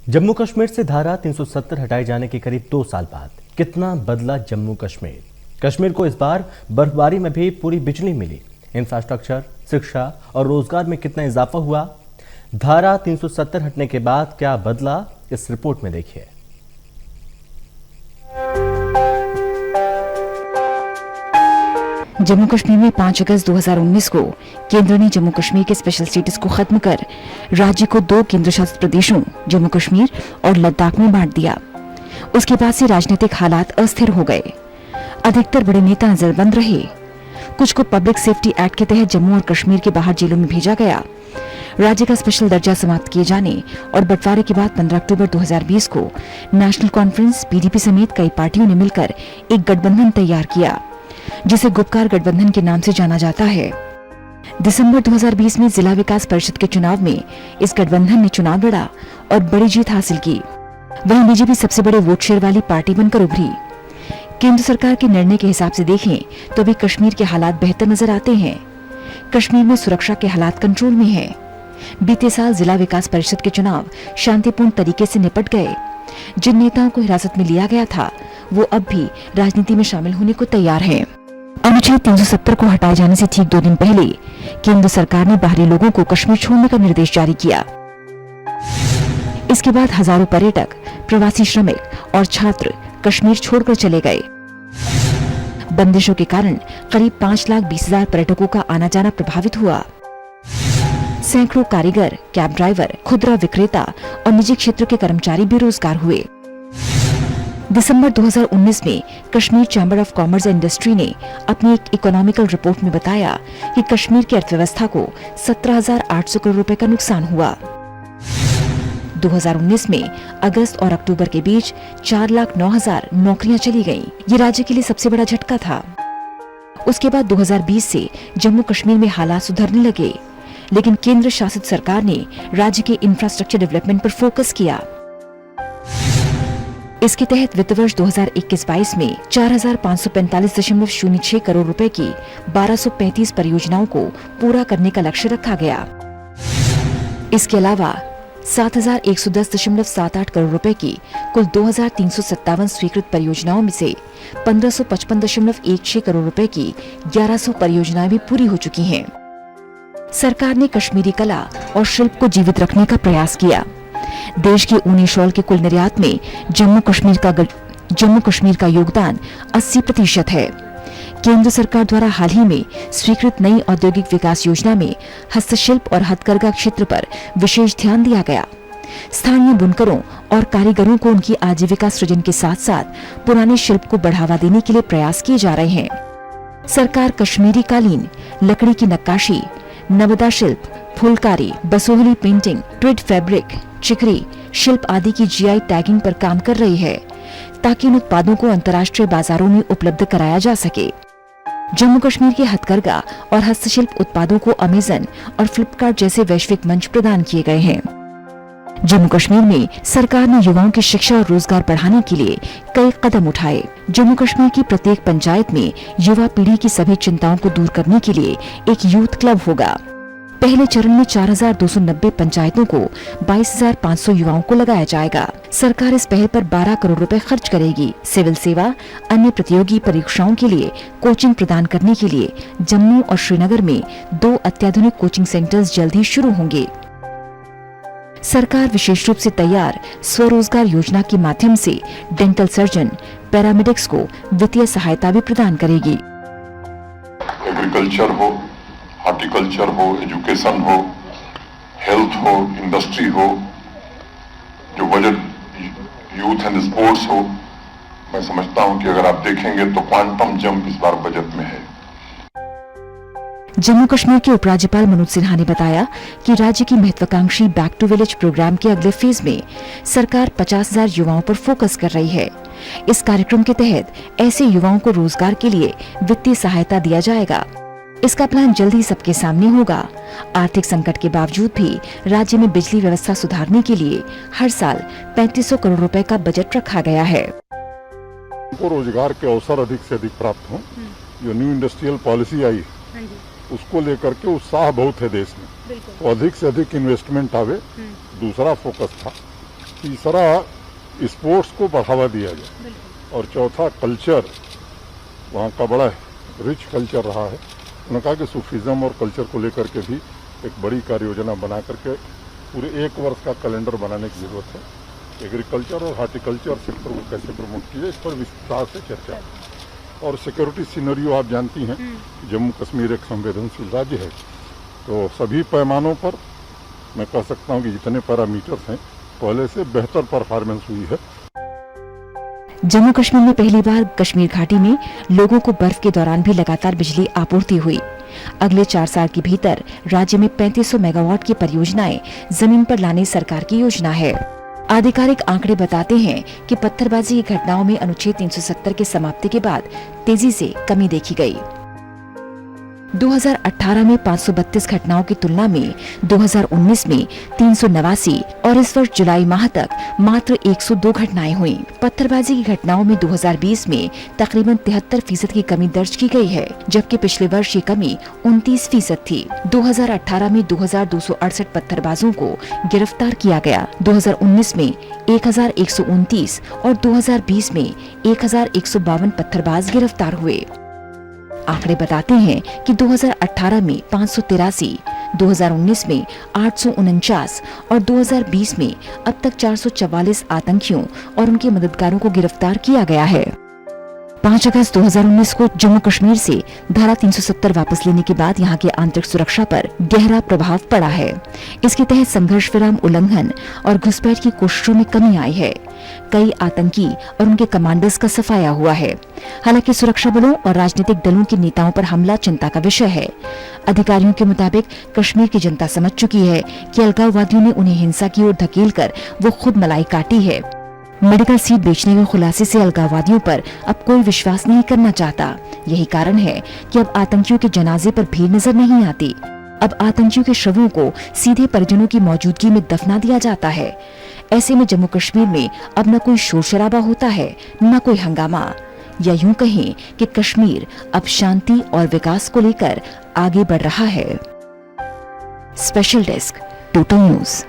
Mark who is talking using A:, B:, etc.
A: जम्मू कश्मीर से धारा 370 हटाए जाने के करीब 2 साल बाद कितना बदला जम्मू कश्मीर। कश्मीर को इस बार बर्फबारी में भी पूरी बिजली मिली। इंफ्रास्ट्रक्चर, शिक्षा और रोजगार में कितना इजाफा हुआ। धारा 370 हटने के बाद क्या बदला, इस रिपोर्ट में देखिए।
B: जम्मू कश्मीर में 5 अगस्त 2019 को केंद्र ने जम्मू कश्मीर के स्पेशल स्टेटस को खत्म कर राज्य को 2 केंद्र शासित प्रदेशों जम्मू कश्मीर और लद्दाख में बांट दिया। उसके बाद से राजनीतिक हालात अस्थिर हो गए। अधिकतर बड़े नेता नजरबंद रहे। कुछ को पब्लिक सेफ्टी एक्ट के तहत जम्मू और कश्मीर के बाहर जेलों में भेजा गया। राज्य का स्पेशल दर्जा समाप्त किए जाने और बंटवारे के बाद 15 अक्टूबर 2020 को नेशनल कॉन्फ्रेंस पीडीपी समेत कई पार्टियों ने मिलकर एक गठबंधन तैयार किया, जिसे गुपकार गठबंधन के नाम से जाना जाता है। दिसंबर 2020 में जिला विकास परिषद के चुनाव में इस गठबंधन ने चुनाव लड़ा और बड़ी जीत हासिल की। वहीं बीजेपी सबसे बड़े वोट शेयर वाली पार्टी बनकर उभरी। केंद्र सरकार के निर्णय के हिसाब से देखें तो अभी कश्मीर के हालात बेहतर नजर आते हैं। कश्मीर में सुरक्षा के हालात कंट्रोल में है। बीते साल जिला विकास परिषद के चुनाव शांतिपूर्ण तरीके से निपट गए। जिन नेताओं को हिरासत में लिया गया था वो अब भी राजनीति में शामिल होने को तैयार हैं। अनुच्छेद 370 को हटाए जाने से ठीक 2 दिन पहले केंद्र सरकार ने बाहरी लोगों को कश्मीर छोड़ने का निर्देश जारी किया। इसके बाद हजारों पर्यटक, प्रवासी श्रमिक और छात्र कश्मीर छोड़कर चले गए। बंदिशों के कारण करीब 5,20,000 पर्यटकों का आना जाना प्रभावित हुआ। सैकड़ों कारीगर, कैब ड्राइवर, खुदरा विक्रेता और निजी क्षेत्र के कर्मचारी बेरोजगार हुए। दिसंबर 2019 में Kashmir chamber of commerce and industry ने अपनी एक इकोनॉमिकल रिपोर्ट में बताया कि कश्मीर की अर्थव्यवस्था को 17,800 करोड़ रुपए का नुकसान हुआ। 2019 में अगस्त और अक्टूबर के बीच 4,09,000 नौकरियां चली गईं। ये राज्य के लिए सबसे बड़ा झटका था। उसके बाद 2020 से जम्मू कश्मीर में हालात सुधरने लगे, लेकिन केंद्र शासित सरकार ने राज्य के इंफ्रास्ट्रक्चर डेवलपमेंट पर फोकस किया। इसके तहत वित्त वर्ष 2021-22 में 4,545.06 करोड़ रुपए की 1,235 परियोजनाओं को पूरा करने का लक्ष्य रखा गया। इसके अलावा 7,110.78 करोड़ रुपए की कुल 2,357 स्वीकृत परियोजनाओं में से 1,555.16 करोड़ रुपए की 1,100 परियोजनाएं भी पूरी हो चुकी हैं। सरकार ने कश्मीरी कला और शिल्प को जीवित रखने का प्रयास किया। देश के ऊनी शॉल के कुल निर्यात में जम्मू कश्मीर का योगदान 80% है। केंद्र सरकार द्वारा हाल ही में स्वीकृत नई औद्योगिक विकास योजना में हस्तशिल्प और हथकरघा क्षेत्र पर विशेष ध्यान दिया गया। स्थानीय बुनकरों और कारीगरों को उनकी आजीविका सृजन के साथ साथ पुराने शिल्प को बढ़ावा देने के लिए प्रयास किए जा रहे हैं। सरकार कश्मीरी कालीन, लकड़ी की नक्काशी, नवदा शिल्प, Phulkari, Basohli painting, Tweed fabric, चिकरी शिल्प आदि की जीआई टैगिंग पर काम कर रही है, ताकि इन उत्पादों को अंतर्राष्ट्रीय बाजारों में उपलब्ध कराया जा सके। जम्मू कश्मीर के हथकरघा और हस्तशिल्प उत्पादों को अमेजन और फ्लिपकार्ट जैसे वैश्विक मंच प्रदान किए गए हैं। जम्मू कश्मीर में सरकार ने युवाओं की शिक्षा और रोजगार बढ़ाने के लिए कई कदम उठाए। जम्मू कश्मीर की प्रत्येक पंचायत में युवा पीढ़ी की सभी चिंताओं को दूर करने के लिए एक यूथ क्लब होगा। पहले चरण में 4,290 पंचायतों को 22,500 युवाओं को लगाया जाएगा। सरकार इस पहल पर 12 करोड़ रुपए खर्च करेगी। सिविल सेवा, अन्य प्रतियोगी परीक्षाओं के लिए कोचिंग प्रदान करने के लिए जम्मू और श्रीनगर में 2 अत्याधुनिक कोचिंग सेंटर्स जल्द ही शुरू होंगे। सरकार विशेष रूप से तैयार स्वरोजगार योजना के माध्यम से डेंटल सर्जन, पैरामेडिक्स को वित्तीय सहायता भी प्रदान करेगी।
C: एग्रीकल्चर हो, हॉर्टिकल्चर हो, एजुकेशन हो, हेल्थ हो, इंडस्ट्री हो, जो बजट यूथ एंड स्पोर्ट्स हो, मैं समझता हूं कि अगर आप देखेंगे तो क्वांटम जंप इस बार बजट में है।
B: जम्मू कश्मीर के उपराज्यपाल मनोज सिन्हा ने बताया कि राज्य की महत्वाकांक्षी बैक टू विलेज प्रोग्राम के अगले फेज में सरकार 50,000 युवाओं पर फोकस कर रही है। इस कार्यक्रम के तहत ऐसे युवाओं को रोजगार के लिए वित्तीय सहायता दिया जाएगा। इसका प्लान जल्द ही सबके सामने होगा। आर्थिक संकट के बावजूद भी राज्य में बिजली व्यवस्था सुधारने के लिए हर साल 3,500 करोड़ रुपए का बजट रखा गया है।
C: रोजगार के अवसर अधिक से अधिक प्राप्त हों, जो न्यू इंडस्ट्रियल पॉलिसी आई उसको लेकर के उत्साह बहुत है देश में, तो अधिक से अधिक इन्वेस्टमेंट आवे। दूसरा फोकस था
D: तीसरा स्पोर्ट्स को बढ़ावा दिया जाए, और चौथा कल्चर, वहाँ का बड़ा रिच कल्चर रहा है। उन्होंने कहा कि सूफीज़म और कल्चर को लेकर के भी एक बड़ी कार्य योजना बना करके पूरे 1 वर्ष का कैलेंडर बनाने की ज़रूरत है। एग्रीकल्चर और हार्टिकल्चर सेक्टर को कैसे प्रमोट किया, इस पर विस्तार से चर्चा। और सिक्योरिटी सिनेरियो आप जानती हैं, जम्मू कश्मीर एक संवेदनशील राज्य है, तो सभी पैमानों पर मैं कह सकता हूँ कि जितने पैरामीटर्स हैं पहले से बेहतर परफॉर्मेंस हुई है।
B: जम्मू कश्मीर में पहली बार कश्मीर घाटी में लोगों को बर्फ के दौरान भी लगातार बिजली आपूर्ति हुई। अगले 4 साल के भीतर राज्य में 3500 मेगावाट की परियोजनाएं जमीन पर लाने सरकार की योजना है। आधिकारिक आंकड़े बताते हैं कि पत्थरबाजी की घटनाओं में अनुच्छेद 370 की समाप्ति के बाद तेजी से कमी देखी गई। 2018 में 532 घटनाओं की तुलना में 2019 में 389 और इस वर्ष जुलाई माह तक मात्र 102 घटनाएं हुई। पत्थरबाजी की घटनाओं में 2020 में तकरीबन 73% की कमी दर्ज की गई है, जबकि पिछले वर्ष ये कमी 29% थी। 2018 में 2268 पत्थरबाजों को गिरफ्तार किया गया, 2019 में 1129 और 2020 में 1152 पत्थरबाज गिरफ्तार हुए। आंकड़े बताते हैं कि 2018 में 583, 2019 में 849 और 2020 में अब तक 444 आतंकियों और उनके मददगारों को गिरफ्तार किया गया है। 5 अगस्त 2019 को जम्मू कश्मीर से धारा 370 वापस लेने के बाद यहां की आंतरिक सुरक्षा पर गहरा प्रभाव पड़ा है। इसके तहत संघर्ष विराम उल्लंघन और घुसपैठ की कोशिशों में कमी आई है। कई आतंकी और उनके कमांडर्स का सफाया हुआ है। हालांकि सुरक्षा बलों और राजनीतिक दलों के नेताओं पर हमला चिंता का विषय है। अधिकारियों के मुताबिक कश्मीर की जनता समझ चुकी है कि अलगाववादियों ने उन्हें हिंसा की ओर धकेलकर वो खुद मलाई काटी है। मेडिकल सीट बेचने के खुलासे से अलगाववादियों पर अब कोई विश्वास नहीं करना चाहता। यही कारण है कि अब आतंकियों के जनाजे पर भीड़ नजर नहीं आती। अब आतंकियों के शवों को सीधे परिजनों की मौजूदगी में दफना दिया जाता है। ऐसे में जम्मू कश्मीर में अब न कोई शोर शराबा होता है, न कोई हंगामा, या यूं कहें कि कश्मीर अब शांति और विकास को लेकर आगे बढ़ रहा है। Special desk, total news.